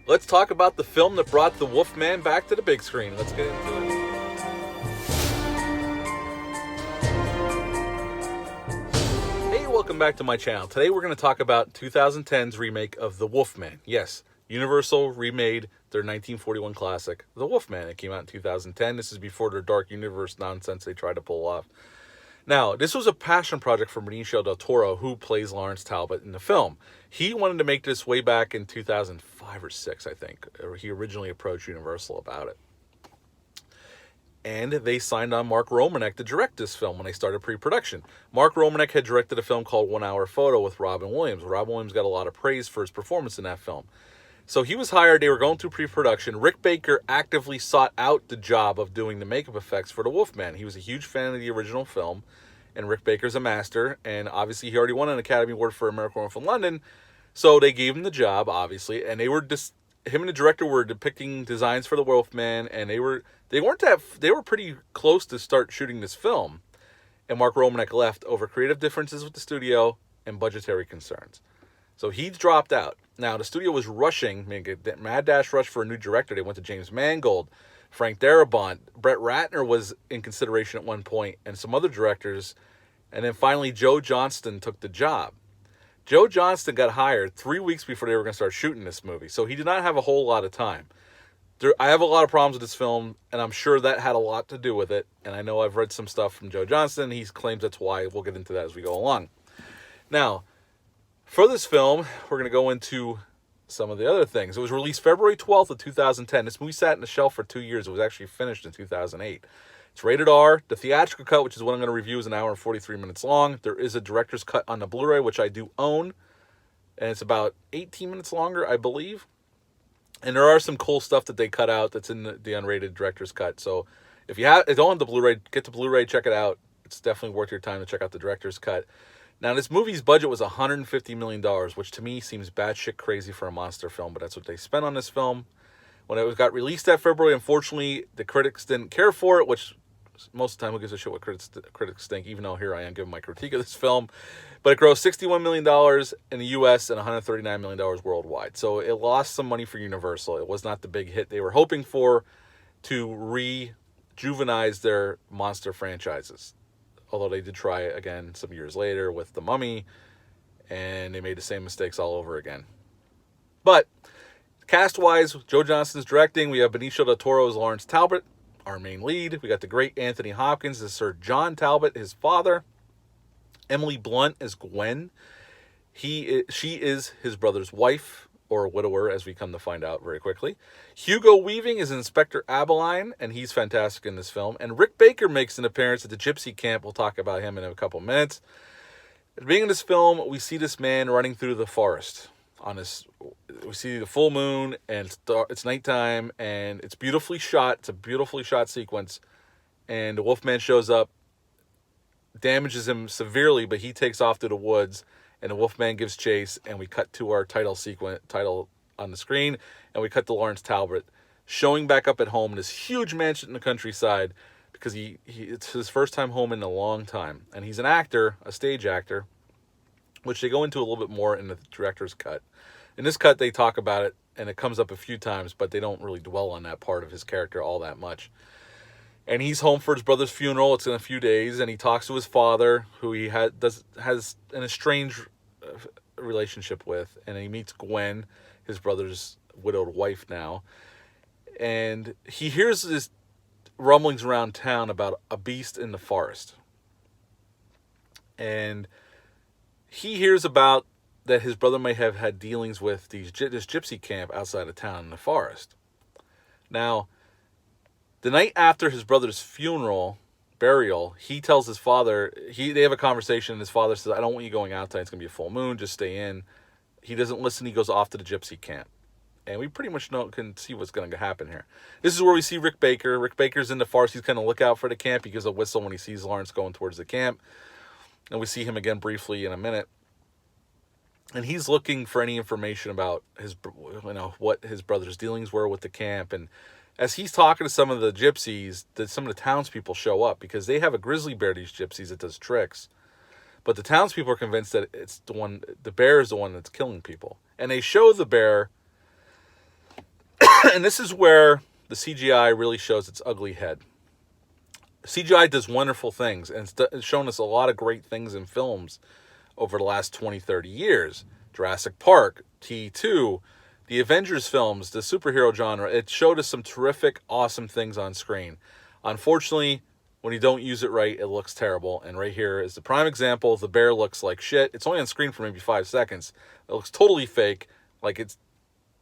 Let's talk about the film that brought the Wolfman back to the big screen. Let's get into it. Hey, welcome back to my channel. Today we're going to talk about 2010's remake of The Wolfman. Yes, Universal remade their 1941 classic, The Wolfman. It came out in 2010. This is before their Dark Universe nonsense they tried to pull off. Now, this was a passion project for Benicio del Toro, who plays Lawrence Talbot in the film. He wanted to make this way back in 2005 or 6, I think. He originally approached Universal about it. And they signed on Mark Romanek to direct this film when they started pre-production. Mark Romanek had directed a film called 1 Hour Photo with Robin Williams. Robin Williams got a lot of praise for his performance in that film. So he was hired. They were going through pre-production. Rick Baker actively sought out the job of doing the makeup effects for The Wolfman. He was a huge fan of the original film, and Rick Baker's a master. And obviously, he already won an Academy Award for American Werewolf in London, so they gave him the job, obviously. And they were him and the director were depicting designs for the Wolfman, and they were pretty close to start shooting this film. And Mark Romanek left over creative differences with the studio and budgetary concerns. So he dropped out. Now, the studio was rushing, mad dash rush for a new director. They went to James Mangold, Frank Darabont. Brett Ratner was in consideration at one point, and some other directors. And then finally, Joe Johnston took the job. Joe Johnston got hired 3 weeks before they were going to start shooting this movie. So he did not have a whole lot of time. I have a lot of problems with this film, and I'm sure that had a lot to do with it. And I know I've read some stuff from Joe Johnston. He claims that's why. We'll get into that as we go along. Now, for this film, we're going to go into some of the other things. It was released February 12th of 2010. This movie sat in the shelf for 2 years. It was actually finished in 2008. It's rated R. The theatrical cut, which is what I'm going to review, is an hour and 43 minutes long. There is a director's cut on the Blu-ray, which I do own, and it's about 18 minutes longer, I believe. And there are some cool stuff that they cut out that's in the unrated director's cut. So if you don't have the Blu-ray, get the Blu-ray, check it out. It's definitely worth your time to check out the director's cut. Now, this movie's budget was $150 million, which to me seems batshit crazy for a monster film, but that's what they spent on this film. When it got released that February, unfortunately, the critics didn't care for it, which most of the time, who gives a shit what critics think, even though here I am giving my critique of this film. But it grossed $61 million in the U.S. and $139 million worldwide. So it lost some money for Universal. It was not the big hit they were hoping for to rejuvenize their monster franchises. Although they did try again some years later with The Mummy, and they made the same mistakes all over again. But cast-wise, Joe Johnston's directing. We have Benicio del Toro as Lawrence Talbot, our main lead. We got the great Anthony Hopkins as Sir John Talbot, his father. Emily Blunt as Gwen. She is his brother's wife, or widower, as we come to find out very quickly. Hugo Weaving is Inspector Abeline, and he's fantastic in this film. And Rick Baker makes an appearance at the Gypsy Camp. We'll talk about him in a couple minutes. At the beginning of this film, we see this man running through the forest. We see the full moon, and it's nighttime, and it's beautifully shot. It's a beautifully shot sequence. And the Wolfman shows up, damages him severely, but he takes off to the woods, and the Wolfman gives chase, and we cut to our title on the screen, and we cut to Lawrence Talbot showing back up at home in this huge mansion in the countryside, because it's his first time home in a long time. And he's an actor, a stage actor, which they go into a little bit more in the director's cut. In this cut, they talk about it, and it comes up a few times, but they don't really dwell on that part of his character all that much. And he's home for his brother's funeral. It's in a few days, and he talks to his father, who he has an estranged relationship with, and he meets Gwen, his brother's widowed wife now. And he hears this rumblings around town about a beast in the forest. And he hears about that his brother may have had dealings with this gypsy camp outside of town in the forest. Now, the night after his brother's burial, he tells his father, they have a conversation, and his father says, I don't want you going out tonight. It's going to be a full moon. Just stay in. He doesn't listen. He goes off to the gypsy camp. And we pretty much can see what's going to happen here. This is where we see Rick Baker. Rick Baker's in the forest. He's kind of look out for the camp. He gives a whistle when he sees Lawrence going towards the camp. And we see him again briefly in a minute. And he's looking for any information about what his brother's dealings were with the camp. And as he's talking to some of the gypsies, some of the townspeople show up, because they have a grizzly bear, these gypsies, that does tricks. But the townspeople are convinced that the bear is the one that's killing people. And they show the bear And this is where the CGI really shows its ugly head. CGI does wonderful things, and it's shown us a lot of great things in films over the last 20, 30 years. Jurassic Park, T2, the Avengers films, the superhero genre. It showed us some terrific, awesome things on screen. Unfortunately, when you don't use it right, it looks terrible. And right here is the prime example. The bear looks like shit. It's only on screen for maybe 5 seconds. It looks totally fake. Like it's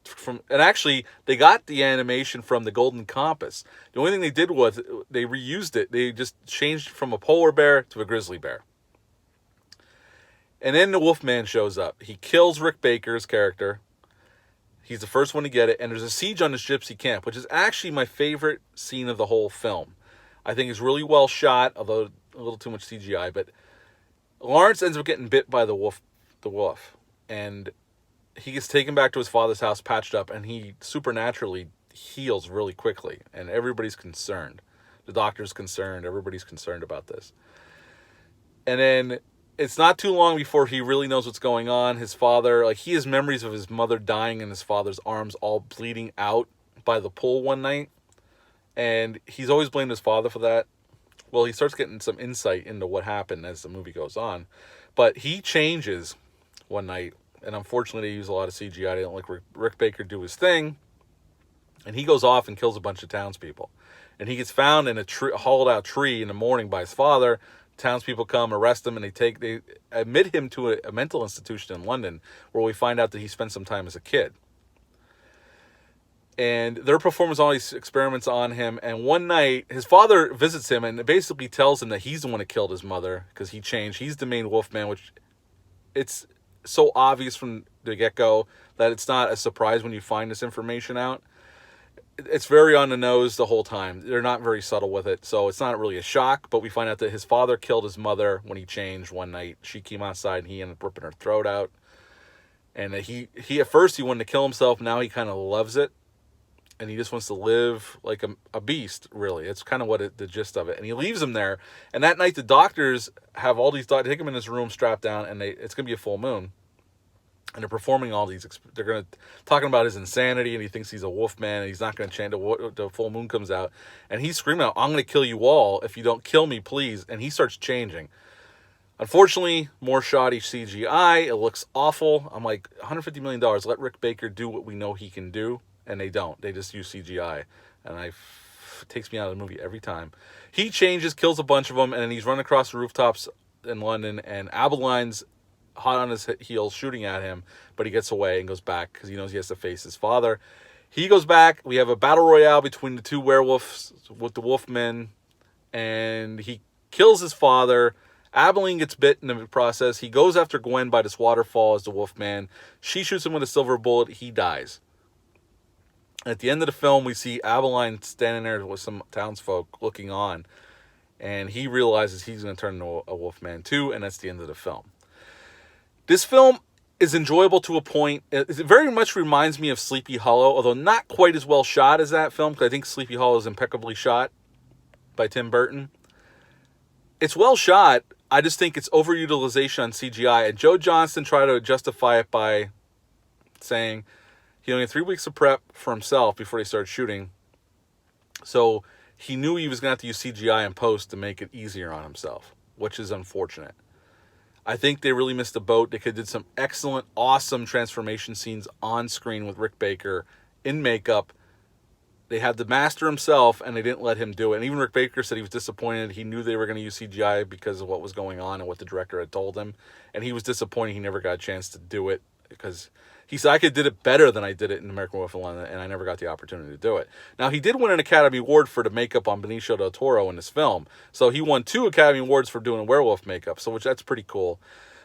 from, and actually they got the animation from the Golden Compass. The only thing they did was they reused it. They just changed from a polar bear to a grizzly bear. And then the Wolfman shows up. He kills Rick Baker's character. He's the first one to get it. And there's a siege on this gypsy camp, which is actually my favorite scene of the whole film. I think it's really well shot, although a little too much CGI. But Lawrence ends up getting bit by the wolf. And he gets taken back to his father's house, patched up, and he supernaturally heals really quickly. And everybody's concerned. The doctor's concerned. Everybody's concerned about this. And then it's not too long before he really knows what's going on. His father, like, he has memories of his mother dying in his father's arms, all bleeding out by the pool one night. And he's always blamed his father for that. Well, he starts getting some insight into what happened as the movie goes on. But he changes one night. And unfortunately, they use a lot of CGI. They don't let Rick Baker do his thing. And he goes off and kills a bunch of townspeople. And he gets found in a hollowed out tree in the morning by his father. Townspeople come, arrest him, and they admit him to a mental institution in London, where we find out that he spent some time as a kid. And they're performing all these experiments on him. And one night, his father visits him and basically tells him that he's the one that killed his mother because he changed. He's the main Wolfman, which it's so obvious from the get-go that it's not a surprise when you find this information out. It's very on the nose the whole time. They're not very subtle with it, so it's not really a shock. But we find out that his father killed his mother when he changed one night. She came outside and he ended up ripping her throat out. And he at first he wanted to kill himself. Now he kind of loves it, and he just wants to live like a beast. Really, it's kind of the gist of it. And he leaves him there. And that night the doctors have all these doctors take him in his room strapped down, and it's gonna be a full moon. And they're performing all these. They're talking about his insanity, and he thinks he's a wolfman, and he's not going to change. The full moon comes out, and he's screaming out, "I'm going to kill you all if you don't kill me, please!" And he starts changing. Unfortunately, more shoddy CGI. It looks awful. I'm like, $150 million. Let Rick Baker do what we know he can do, and they don't. They just use CGI, and it takes me out of the movie every time. He changes, kills a bunch of them, and then he's running across the rooftops in London, and Abeline's hot on his heels shooting at him, but he gets away and goes back because he knows he has to face his father. He goes back. We have a battle royale between the two werewolves with the Wolfmen, and he kills his father. Abilene gets bit in the process. He goes after Gwen by this waterfall as the Wolfman. She shoots him with a silver bullet. He dies. At the end of the film, we see Abilene standing there with some townsfolk looking on, and he realizes he's going to turn into a Wolfman too, and that's the end of the film. This film is enjoyable to a point. It very much reminds me of Sleepy Hollow, although not quite as well shot as that film, because I think Sleepy Hollow is impeccably shot by Tim Burton. It's well shot. I just think it's overutilization on CGI. And Joe Johnston tried to justify it by saying he only had 3 weeks of prep for himself before he started shooting. So he knew he was going to have to use CGI in post to make it easier on himself, which is unfortunate. I think they really missed the boat. They could have did some excellent, awesome transformation scenes on screen with Rick Baker in makeup. They had the master himself, and they didn't let him do it. And even Rick Baker said he was disappointed. He knew they were going to use CGI because of what was going on and what the director had told him. And he was disappointed he never got a chance to do it because he said, I could did it better than I did it in American Werewolf in London, and I never got the opportunity to do it. Now, he did win an Academy Award for the makeup on Benicio del Toro in this film. So he won 2 Academy Awards for doing werewolf makeup, so that's pretty cool.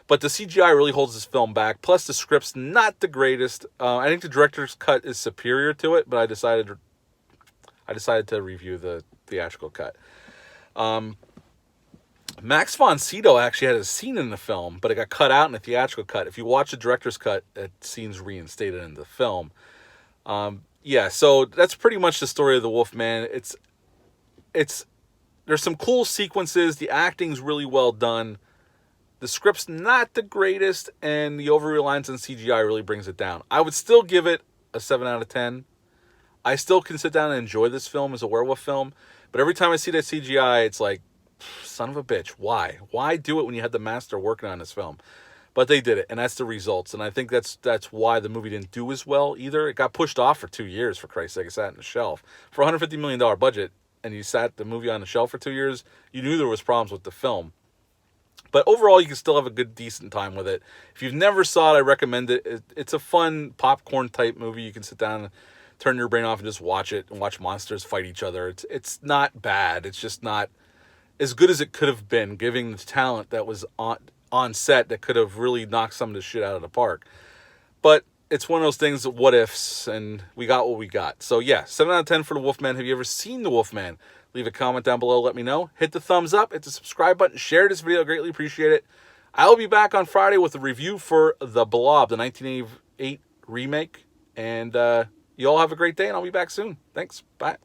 But the CGI really holds this film back. Plus, the script's not the greatest. I think the director's cut is superior to it, but I decided to review the theatrical cut. Max von Sydow actually had a scene in the film, but it got cut out in the theatrical cut. If you watch the director's cut, that scene's reinstated in the film. So that's pretty much the story of the Wolfman. There's some cool sequences. The acting's really well done. The script's not the greatest, and the over-reliance on CGI really brings it down. I would still give it a 7 out of 10. I still can sit down and enjoy this film as a werewolf film, but every time I see that CGI, it's like, son of a bitch, why? Why do it when you had the master working on this film? But they did it, and that's the results. And I think that's why the movie didn't do as well either. It got pushed off for 2 years, for Christ's sake. It sat on the shelf. For a $150 million budget, and you sat the movie on the shelf for 2 years, you knew there was problems with the film. But overall, you can still have a good, decent time with it. If you've never saw it, I recommend it. It's a fun popcorn-type movie. You can sit down and turn your brain off and just watch it and watch monsters fight each other. It's not bad. It's just not as good as it could have been, given the talent that was on set that could have really knocked some of this shit out of the park. But it's one of those things, what ifs, and we got what we got. So yeah, 7 out of 10 for The Wolfman. Have you ever seen The Wolfman? Leave a comment down below, let me know. Hit the thumbs up, hit the subscribe button, share this video, greatly appreciate it. I'll be back on Friday with a review for The Blob, the 1988 remake. And you all have a great day, and I'll be back soon. Thanks, bye.